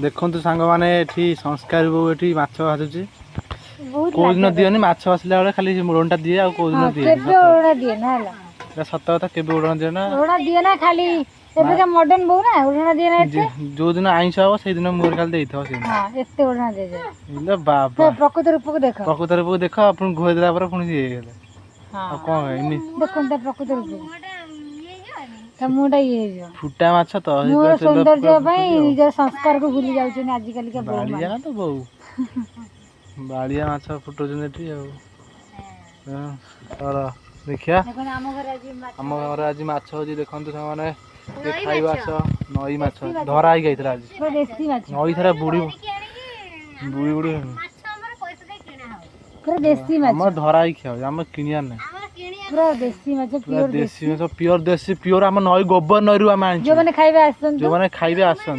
देखु सांग मैंने संस्कार बो ये माछ भाजुची कोई दिन दियनी माछ भासिला बेले खाली ओढ़णा दिए आ कोई दिन दिए सत कथा केबे ओढ़णा दिए ना खाली एबेका मॉडर्न बो ना ओढ़णा दिए ना एते जो दिन आइंस हो से दिन मोर खाली देइथो से हां एते ओढ़णा दे दे ले बाबा प्रकृति रूप को देखो अपन घोय देला पर पुनी ये गेले हां कोन इनी देखो त प्रकृति रूप त मुडा ये जो फुटा माछ तो मोर सौंदर्य भाई निज संस्कार को भूली जाउ छै आज कल के बो बालिया तो बो बालिया माछ फुटो जने ठी आ हां और देखिया हम घर आज माछ होजी देखंतु माने खाइबा आस नई माछ धरा आई गइतला आज देसी माछ नई थरा बुड़ी बुड़ी पूरा देसी माछ हम धरा आई खाओ हम किनिया नै पूरा देसी माछ प्योर देसी प्योर हम नई गोबर नईरु हम आनी जो माने खाइबा आसन